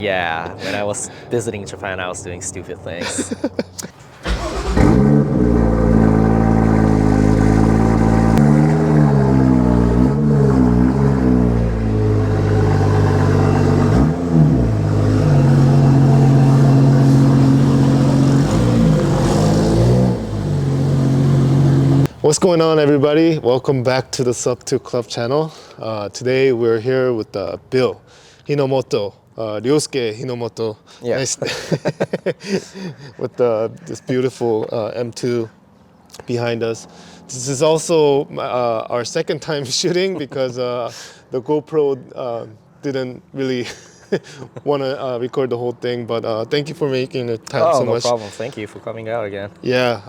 Yeah, when I was visiting Japan, I was doing stupid things. What's going on, everybody? Welcome back to the Sub 2 Club channel. Today we're here with Bill Hinomoto, Ryosuke Hinomoto. Yeah. Nice. With this beautiful M2 behind us. This is also our second time shooting because the GoPro didn't really want to record the whole thing, but thank you for making the time Oh, so no much. problem. Thank you for coming out again. Yeah,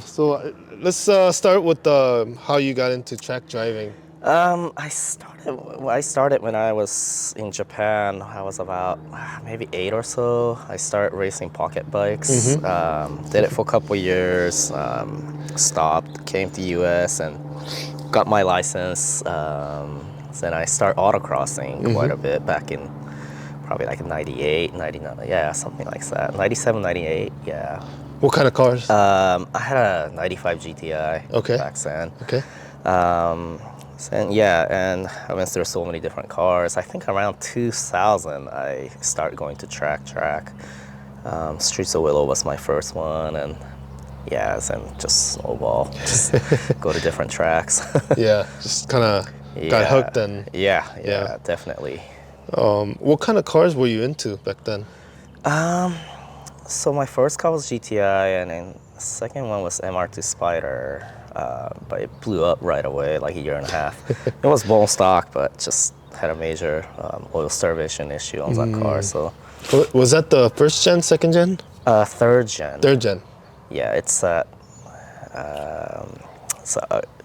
so let's start with how you got into track driving. I started when I was in Japan. I was about maybe 8 or so. I started racing pocket bikes. Did it for a couple years. Stopped, came to US and got my license. Then I started autocrossing quite a bit back in probably like 98, 99, yeah, something like that. 97, 98, yeah. What kind of cars? I had a 95 GTI back then. Okay. And I went through so many different cars. I think around 2000, I started going to track. Streets of Willow was my first one, and yeah, then just snowball, just go to different tracks. Yeah, just kind of got hooked and. Yeah, definitely. What kind of cars were you into back then? So my first car was GTI, and then the second one was MR2 Spider, but it blew up right away, like a year and a half. It was bone stock, but just had a major oil starvation issue on that car. So Was that the first gen, second gen? third gen. Third gen. Yeah, it's a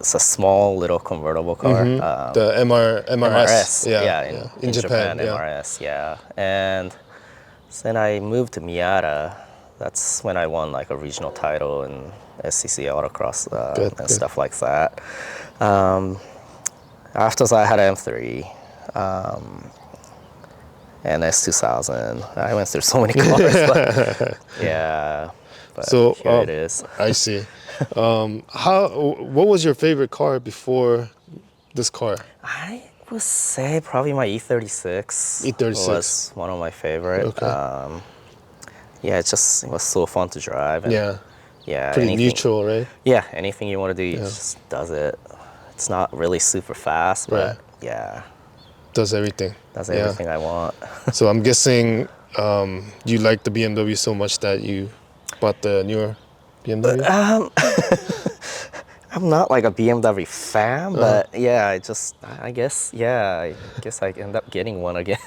small little convertible car. The MRS. Yeah, in Japan, yeah. MRS, yeah. And then I moved to Miata. That's when I won like a regional title in SCC autocross and stuff like that. After that, I had an M3 and S2000. I went through so many cars, but yeah. But So here it is. I see. What was your favorite car before this car? I would say probably my E36. E36 was one of my favorite. Okay. Yeah, it was so fun to drive. And yeah, pretty neutral, right? Yeah, anything you want to do, it just does it. It's not really super fast, but yeah, does everything. Does everything I want. So I'm guessing you like the BMW so much that you bought the newer BMW? I'm not like a BMW fan, but yeah, I guess I end up getting one again.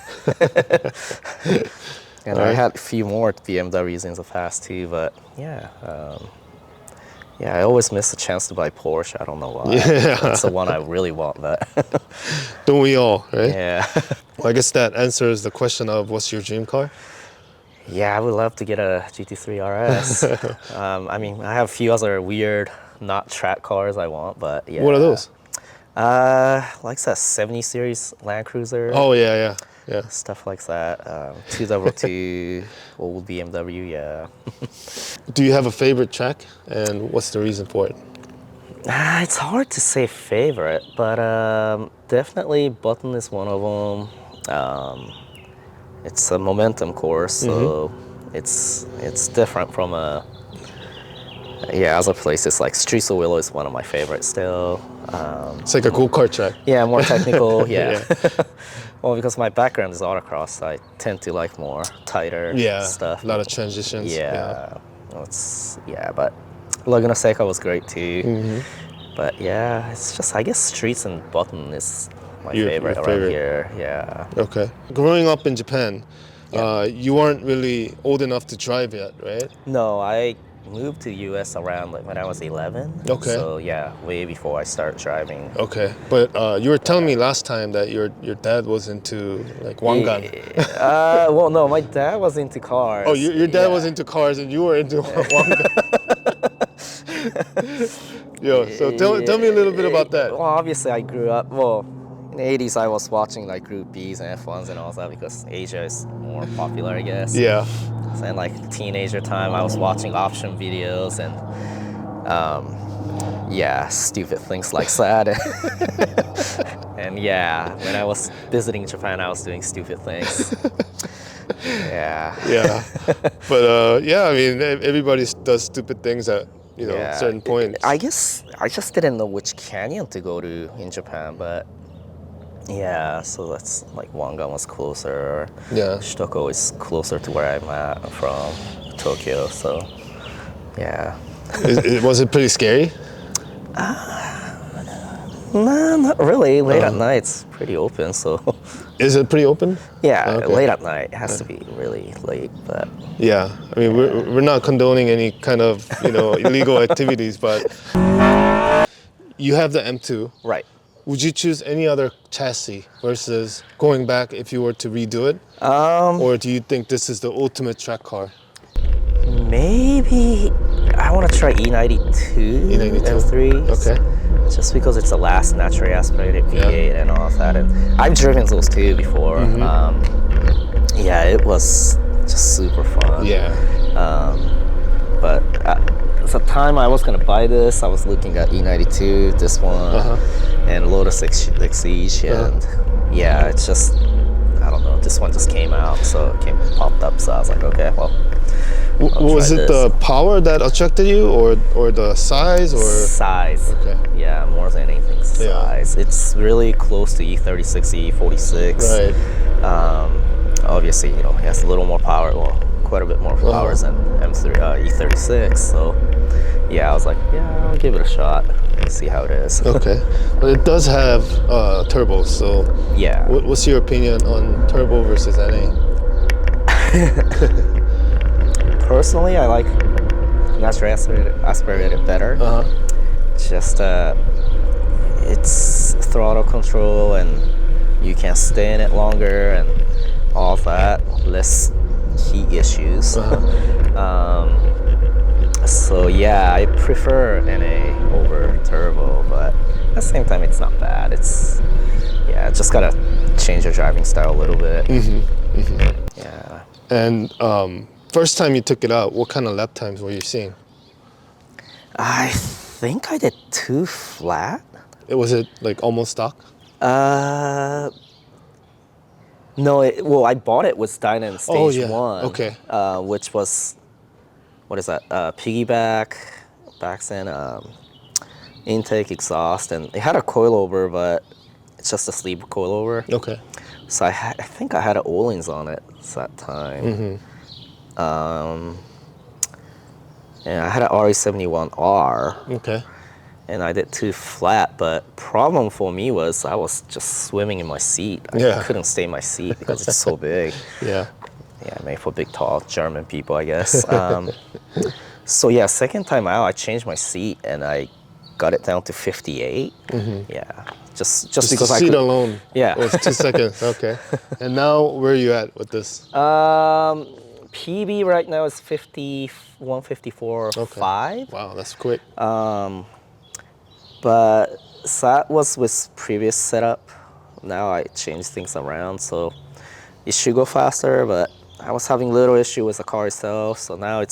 And I had a few more BMWs in the past too, but yeah, I always miss a chance to buy Porsche. I don't know why. Yeah. That's the one I really want, but Don't we all, right? yeah. Well, I guess that answers the question of what's your dream car? Yeah, I would love to get a GT3 RS. I mean, I have a few other weird, not track cars I want, but yeah. What are those? Like that 70 series Land Cruiser. Oh, yeah. Stuff like that. 222 old BMW, yeah. Do you have a favorite track, and what's the reason for it? It's hard to say favorite, but definitely Button is one of them. It's a momentum course, so it's different from other places. Like Streets of Willow is one of my favorites still. It's like a go-kart track. Yeah, more technical, yeah. Well, because my background is autocross, I tend to like more tighter stuff. A lot of transitions. But Laguna Seca was great too. But yeah, it's just, I guess Streets and Button is my favorite around here, yeah. Okay. Growing up in Japan, you weren't really old enough to drive yet, right? No, I moved to US around like when I was 11. Okay. So yeah, way before I started driving. Okay, but you were telling me last time that your dad was into like wangan. Well, no, my dad was into cars. Oh, your dad was into cars and you were into wangan. Yo, so tell me a little bit about that. Well, obviously I grew up, well, In the 80s, I was watching like Group Bs and F1s and all that because Asia is more popular, I guess. Yeah. And like teenager time, I was watching option videos and yeah, stupid things like that. And yeah, when I was visiting Japan, I was doing stupid things. Yeah. Yeah. But yeah, I mean, everybody does stupid things at, you know, Yeah. certain points. I guess I just didn't know which canyon to go to in Japan, but yeah, so that's like Wangan was closer. Yeah. Shitoko is closer to where I'm at from Tokyo, so yeah. Was it pretty scary? Nah, not really. Late at night, it's pretty open, so Is it pretty open? yeah, Okay. late at night. It has to be really late, but Yeah. I mean, we're not condoning any kind of, you know, illegal activities, but you have the M2. right. Would you choose any other chassis versus going back if you were to redo it? Or do you think this is the ultimate track car? Maybe I want to try E92, E92? M3. Okay. Just because it's the last naturally aspirated V8 and all of that, and I've driven those too before. Yeah, it was just super fun. Yeah. But at the time I was gonna buy this, I was looking at E92, this one, and Lotus Exige, and yeah, it's just, I don't know, this one just came out, so it popped up, so I was like, okay, well, I'll Was try it this. the power that attracted you, or the size, or? Size. Okay. Yeah, more than anything, size. It's really close to E36, E46. Right. Obviously, you know, it has a little more power, well, quite a bit more power than E36. So, yeah, I was like, yeah, I'll give it a shot and see how it is. Okay. But it does have turbos, so Yeah. what's your opinion on turbo versus NA? Personally, I like naturally aspirated better. Just it's throttle control and you can stay in it longer and all that, less heat issues. So yeah, I prefer NA over turbo, but at the same time, it's not bad. It's, yeah, just gotta change your driving style a little bit. Yeah. And first time you took it out, what kind of lap times were you seeing? I think I did 2 flat. Was it like almost stock? No, well, I bought it with Dyna Stage 1. Okay. Which was, what is that? Piggyback, backs in, intake, exhaust, and it had a coilover, but it's just a sleeve coilover. Okay. So I think I had an Öhlins on it at that time. And I had an RE71R. Okay. And I did 2 flat, but problem for me was I was just swimming in my seat. I couldn't stay in my seat because it's so big. Yeah. Yeah, made for big, tall German people, I guess. So yeah, second time out, I changed my seat and I got it down to 58. Yeah, just because the I seat could. alone. Yeah. Was 2 seconds. Okay. And now where are you at with this? PB right now is 154.5. Wow, that's quick. But that was with previous setup. Now I changed things around, so it should go faster, but I was having little issue with the car itself, so now I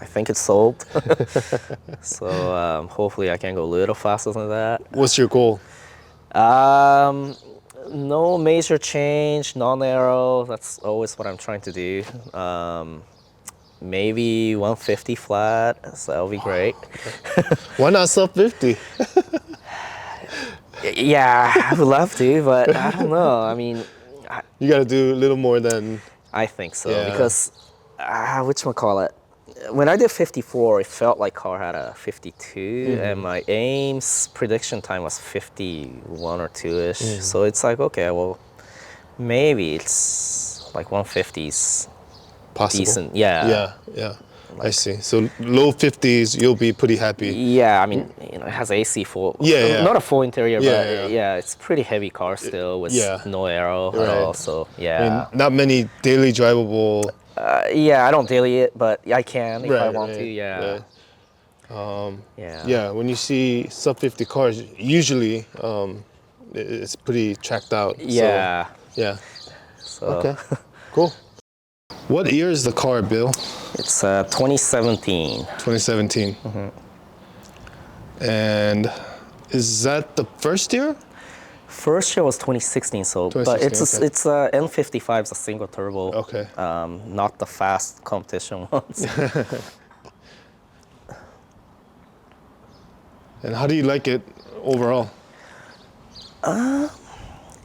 think it's sold. So hopefully I can go a little faster than that. What's your goal? No major change, non-aero, that's always what I'm trying to do. Maybe 150 flat, so that'll be great. Why not sub 50? Yeah, I would love to, but I don't know. I mean, You got to do a little more than. I think so, Yeah. because whatchamacallit, when I did 54, it felt like car had a 52, and my Ames prediction time was 51 or 2-ish. So it's like, okay, well, maybe it's like 150s. Possible. Decent, yeah. Yeah. I see. So low 50s, you'll be pretty happy. Yeah, I mean, you know, it has AC full. Yeah. Not a full interior, Yeah, but yeah. it's pretty heavy car still with Yeah. no aero Right. at all. So I yeah. mean, not many daily drivable. Yeah, I don't daily it, but I can if I Right, want right, to. Yeah. right. Yeah. Yeah, when you see sub 50 cars, usually it's pretty tracked out. Yeah. So, yeah. So Okay. Cool. What year is the car, Bill? it's 2017. 2017. And is that the first year? First year was 2016, so but 2016, it's N55 is a single turbo. Okay. Not the fast competition ones. And how do you like it overall?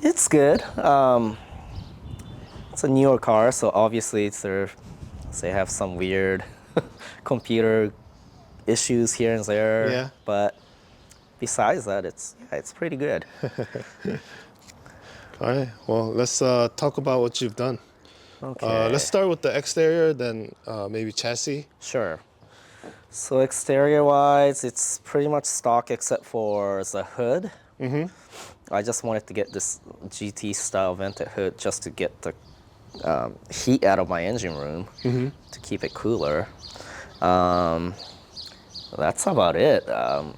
It's good. It's a newer car, so obviously they have some weird computer issues here and there. Yeah. But besides that, it's pretty good. All right. Well, let's talk about what you've done. Okay. Let's start with the exterior, then maybe chassis. Sure. So exterior-wise, it's pretty much stock except for the hood. I just wanted to get this GT-style vented hood just to get the heat out of my engine room to keep it cooler. That's about it.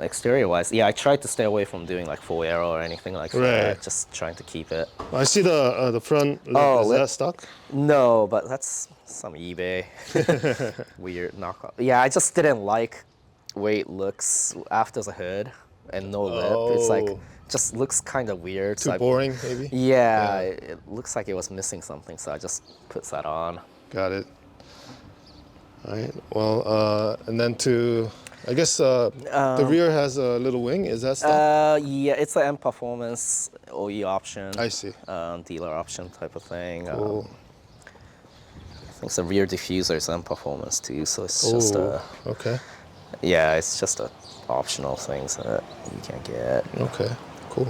Exterior-wise, yeah, I tried to stay away from doing like full aero or anything like that. Just trying to keep it. I see the front lip. Is that stock? No, but that's some eBay weird knockoff. Yeah, I just didn't like the way it looks after the hood and no lip. It's like just looks kind of weird. Too boring, maybe? Yeah, it looks like it was missing something, so I just put that on. Got it. All right. Well, and then I guess the rear has a little wing. Is that stock? Yeah, it's an M Performance OE option. I see. Dealer option type of thing. Cool. I think the rear diffuser is M Performance too, so it's just okay. yeah, it's just a optional things that you can get. Okay, cool.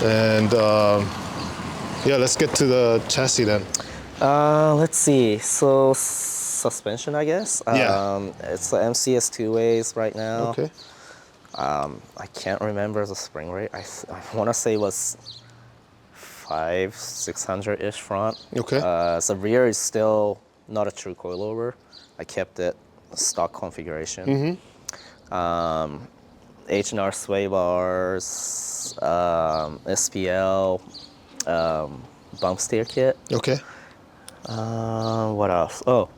And yeah, let's get to the chassis then. Let's see. So suspension, I guess. Yeah. It's the MCS two-ways right now. Okay. I can't remember the spring rate. I want to say it was 600-ish front. Okay. The rear is still not a true coilover. I kept it stock configuration. H&R sway bars, SPL, bump steer kit. Okay. What else? Oh,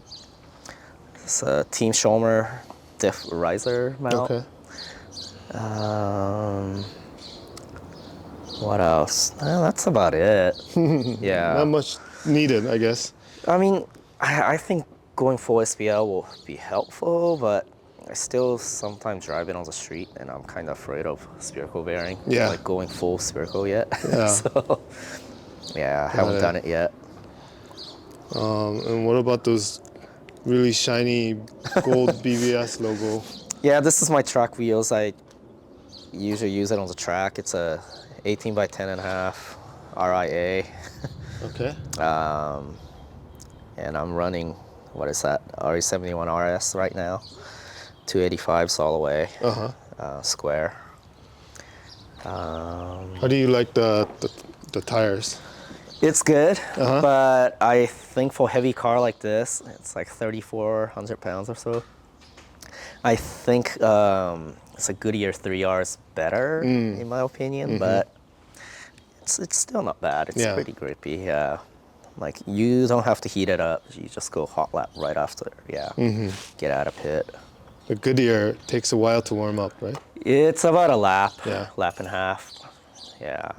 it's a Team Schomer diff riser mount. Okay. What else? That's about it. Yeah. Not much needed, I guess. I mean, I think going full SPL will be helpful, but I still sometimes drive it on the street, and I'm kind of afraid of spherical bearing. Yeah. Like going full spherical yet. Yeah. So, yeah, I haven't done it yet. And what about those really shiny gold BBS logo? Yeah, this is my track wheels. I usually use it on the track. It's a 18 by 10.5 RIA. Okay. And I'm running, what is that, RE71 RS right now. 285s all the way, square. How do you like the tires? It's good, but I think for a heavy car like this, it's like 3,400 pounds or so. I think it's a Goodyear 3R is better, in my opinion, but it's still not bad. It's pretty grippy, yeah. Like, you don't have to heat it up. You just go hot lap right after, get out of pit. The Goodyear takes a while to warm up, right? It's about a lap, lap and a half, yeah.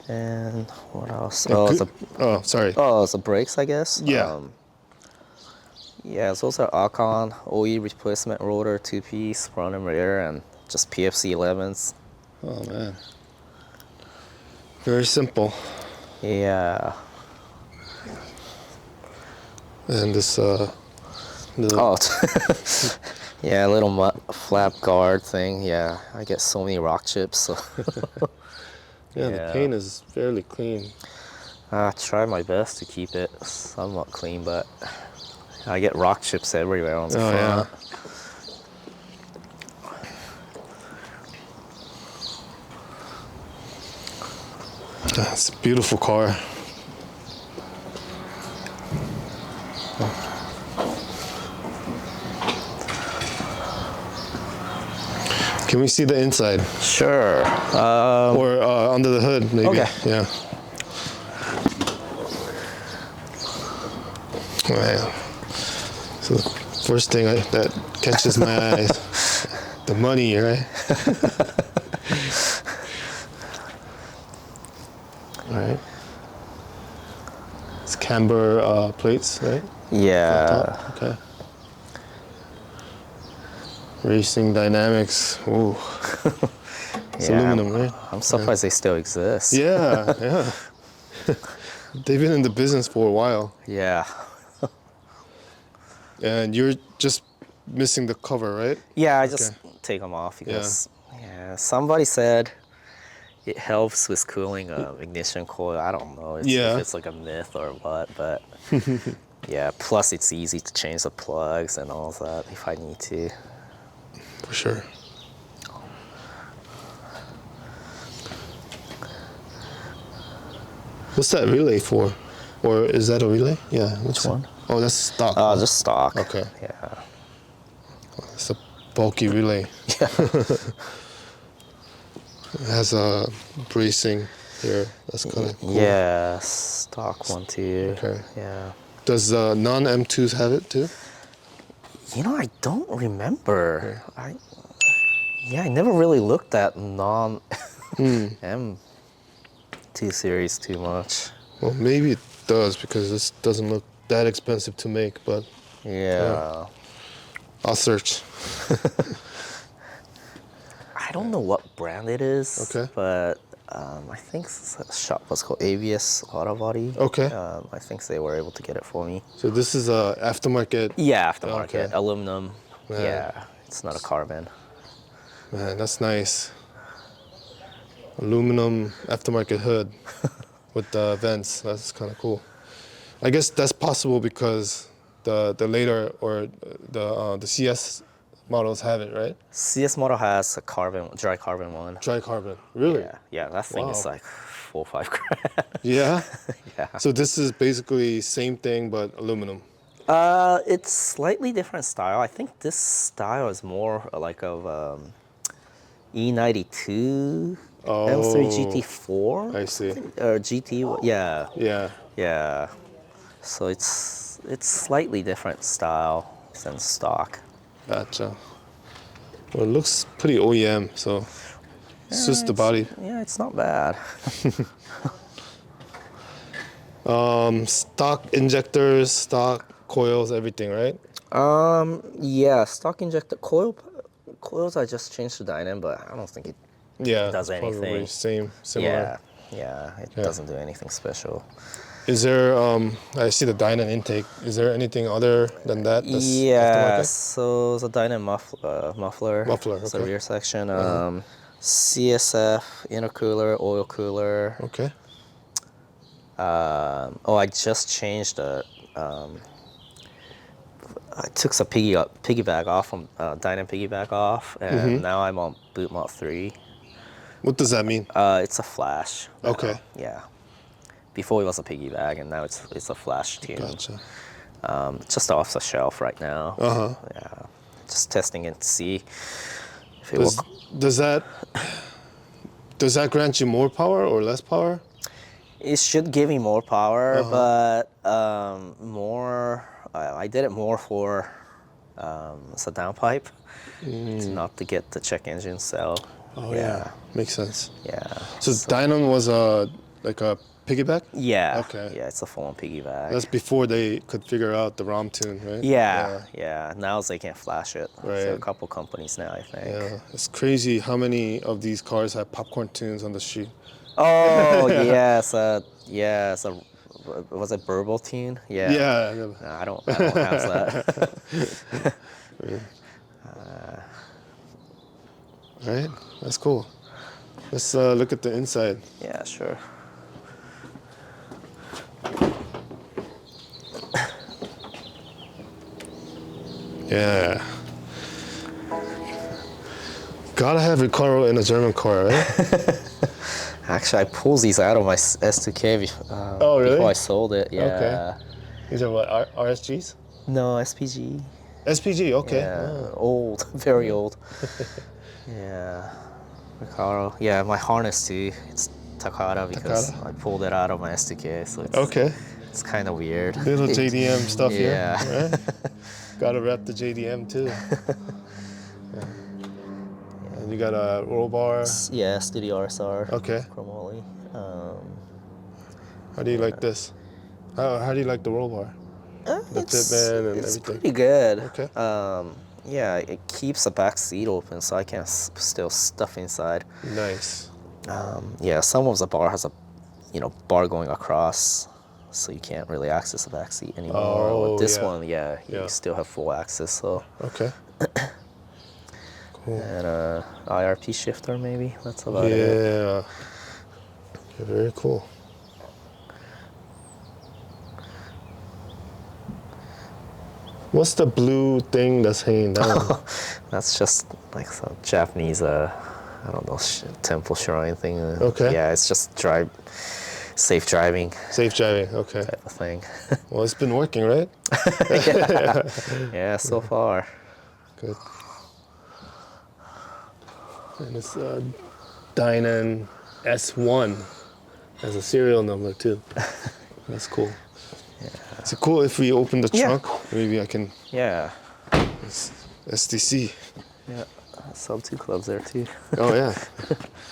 And what else? Sorry. Oh, it's the brakes, I guess. Yeah. Yeah, those are Alcon OE replacement rotor, two-piece, front and rear, and just PFC 11s. Oh man. Very simple. Yeah. And this yeah, little flap guard thing. Yeah, I get so many rock chips. So. The paint is fairly clean. I try my best to keep it somewhat clean, but I get rock chips everywhere on the front. Yeah. It's a beautiful car. Can we see the inside? Sure. Or under the hood, maybe. Okay. Yeah. Wow. So the first thing that catches my eyes, the money, right? All right. It's camber plates, right? Yeah. Okay. Racing dynamics. Ooh. It's aluminum, right? I'm surprised they still exist. Yeah, yeah. They've been in the business for a while. Yeah. And you're just missing the cover, right? Yeah, I just take them off because somebody said it helps with cooling ignition coil. I don't know if it's like a myth or what, but yeah. Plus, it's easy to change the plugs and all that if I need to. For sure. What's that relay for? Or is that a relay? Yeah. Which one? Oh, that's stock. Oh, just stock. Okay. Yeah. It's a bulky relay. Yeah. It has a bracing here. That's kind of cool. Yeah, stock one too. Okay. Yeah. Does non-M2s have it too? You know, I don't remember. I never really looked at non M2 series too much. Well, maybe it does because this doesn't look that expensive to make, but Yeah. I'll search. I don't know what brand it is. Okay. But I think the shop was called ABS Auto Body. Okay. I think they were able to get it for me. So this is a aftermarket. Yeah, aftermarket, Okay. aluminum. Man. Yeah, it's not a carbon. Man, that's nice. Aluminum aftermarket hood with the vents. That's kind of cool. I guess that's possible because the later or the CS models have it, right? CS model has a dry carbon one. Dry carbon. Really? Yeah, that thing is Wow. like 4 or 5 grand. Yeah. Yeah. So this is basically same thing but aluminum. It's slightly different style. I think this style is more like of E92 M3 GT4. I see. Or GT. Yeah. Yeah. Yeah. So it's slightly different style than stock. Gotcha. Well, it looks pretty OEM, so it's just the body. Yeah, it's not bad. Stock injectors, stock coils, everything, right? Yeah, stock injector coils. I just changed to Dynan, but I don't think it Yeah. does anything. Probably similar. Yeah, it doesn't do anything special. Is there? I see the Dynan intake. Is there anything other than that? That's Yeah, aftermarket? so the Dynan muffler. Muffler, It's the okay. rear section. CSF intercooler, oil cooler. Okay. I just changed the. I took some piggyback off from Dynan piggyback off, and now I'm on boot mod 3. What does that mean? It's a flash. now. Okay. Yeah. Before it was a piggyback, and now it's a flash tune. Gotcha. Just off the shelf right now. Yeah. Just testing it to see if it will. Does that grant you more power or less power? It should give me more power, but more. I did it more for as a downpipe, not to get the check engine cell. Oh yeah. Makes sense. Yeah. So Dynan was like a piggyback? Yeah. Okay. Yeah, it's a full-on piggyback. That's before they could figure out the ROM tune, right? Yeah. Now they can flash it. Right. So a couple companies now, I think. Yeah. It's crazy how many of these cars have popcorn tunes on the street. Oh yes, was it Burble tune? Yeah. Yeah. No, I don't have that. Right? That's cool. Let's look at the inside. Yeah, sure. Yeah. Gotta have Recaro in a German car, right? Actually, I pulled these out of my S2K really? before I sold it. Yeah. Okay. These are what, RSGs? No, SPG. SPG, okay. Yeah, Oh. old, very old. Yeah. Recaro. Yeah, my harness too. It's Takata because Takata? I pulled it out of my SDK, so Okay. it's kind of weird. Little JDM stuff Yeah. here, right? Gotta rep the JDM too. Yeah. And you got a roll bar. Yeah, Studio RSR. Okay. Chromoly. How do you like this? How do you like the roll bar? The fitment and It's everything. pretty good. Okay. Yeah, it keeps the back seat open, so I can still stuff inside. Nice. Yeah, some of the bar has a, bar going across, so you can't really access the back seat anymore. Oh, With this yeah. one, yeah, Yeah. you still have full access. So. Okay. Cool. And IRP shifter maybe. That's about it. Yeah. Okay, very cool. What's the blue thing that's hanging down? That's just like some Japanese, I don't know, temple shrine thing. Okay. Yeah, it's just safe driving Safe driving. Okay. type of thing. Well, it's been working, right? Yeah, so far. Good. And it's Dynan S1 as a serial number too. That's cool. Yeah. Is it cool if we open the Yeah. trunk? Maybe I can. Yeah. It's SDC. Yeah. Sub 2 clubs there too. Oh yeah.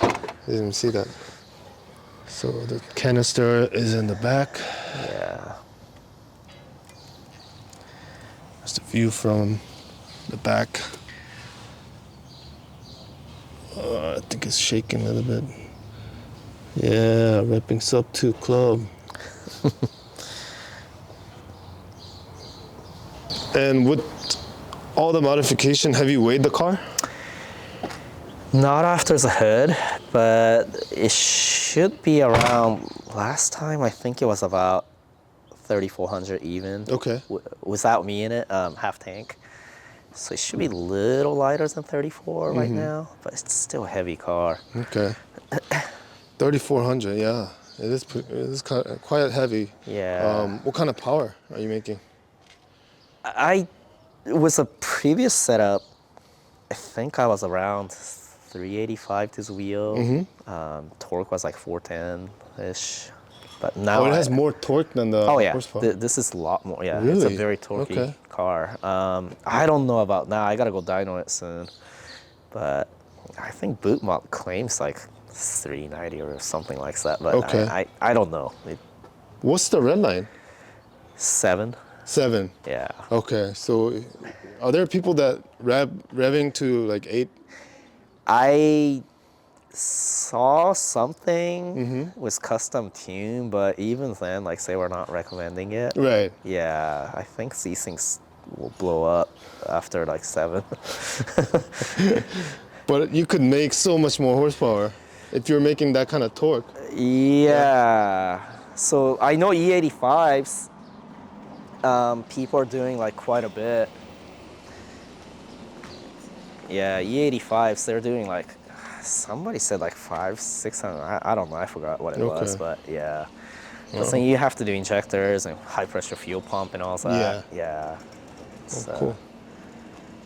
I didn't even see that. So the canister is in the back. Yeah. That's the view from the back. I think it's shaking a little bit. Yeah, repping sub 2 club. And with all the modification, have you weighed the car? Not after the hood, but it should be around, last time I think it was about 3,400 even. Okay. Without me in it, half tank. So it should be a little lighter than 34 right now, but it's still a heavy car. Okay. 3,400, yeah. It is quite heavy. Yeah. What kind of power are you making? With a previous setup, I think I was around 385 to the wheel. Torque was like 410-ish. But now Oh, it has more torque than the Oh yeah, horsepower. this is a lot more. Yeah, it's Really? a very torquey Okay. car. I don't know about now. I gotta go dyno it soon. But I think boot mod claims like 390 or something like that. But Okay. I don't know. What's the red line? 7. 7. Yeah. Okay, so are there people that revving to like 8? I saw something with custom tune, but even then, like, they were not recommending it. Right. Yeah, I think these things will blow up after like 7. But you could make so much more horsepower if you're making that kind of torque. Yeah. So I know E85s, people are doing like quite a bit. Yeah, E85s, they're doing like, somebody said like 500-600. I don't know, I forgot what it was, Okay. but yeah. But then you have to do injectors and high pressure fuel pump and all that. Yeah. So Cool.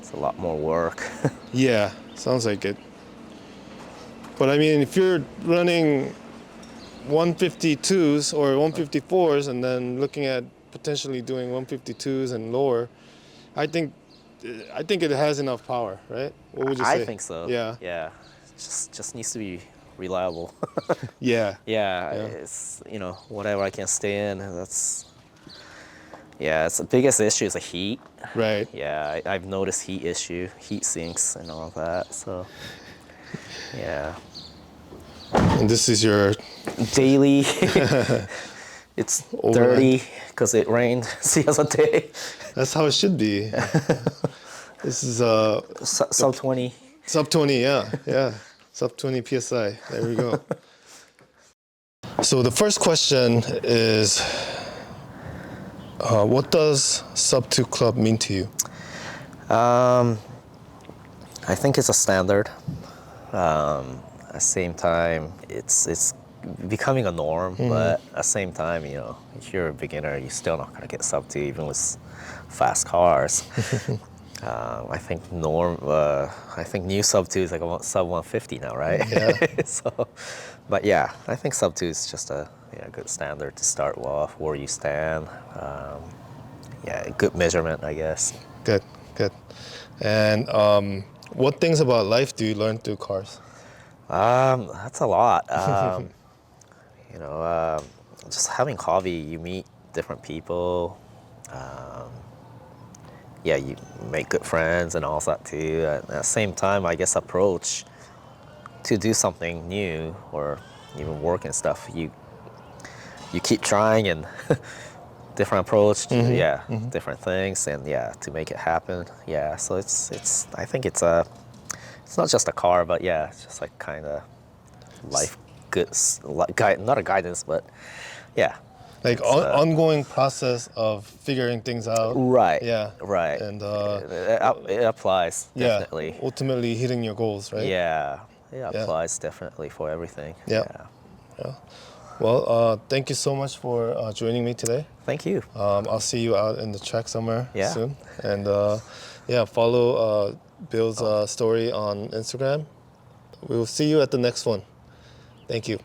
it's a lot more work. Yeah, sounds like it. But I mean, if you're running 152s or 154s and then looking at potentially doing 152s and lower, I think it has enough power, right? What would you say? I think so. Yeah. Yeah. Just needs to be reliable. Yeah. Yeah, it's, whatever I can stay in, it's the biggest issue is the heat. Right. Yeah, I've noticed heat sinks and all that, so, yeah. And this is your Daily, it's Overnight. dirty because it rained the other day. That's how it should be. This is Sub 20. sub 20, yeah. Sub 20 PSI. There we go. So the first question is, what does sub 2 club mean to you? I think it's a standard. At the same time, it's becoming a norm, but at the same time, if you're a beginner, you're still not gonna get sub 2 even with fast cars. I think I think new sub 2 is like a sub 150 now, right? Yeah. So, but yeah, I think sub 2 is just a good standard to start off, where you stand. Yeah, good measurement, I guess. Good, good. And what things about life do you learn through cars? That's a lot. You know, just having hobby, you meet different people. Yeah, you make good friends and all that too. At the same time, I guess approach to do something new or even work and stuff. You keep trying and different approach to different things, and to make it happen. Yeah, so it's I think it's not just a car, but yeah, it's just like kind of life not a guidance, but yeah. Like It's, ongoing process of figuring things out. Right. Yeah. Right. And it applies yeah, definitely. ultimately hitting your goals, right? Yeah. It applies definitely for everything. Yeah. Yeah. Well, thank you so much for joining me today. Thank you. I'll see you out in the track somewhere Yeah. soon. And follow Bill's story on Instagram. We will see you at the next one. Thank you.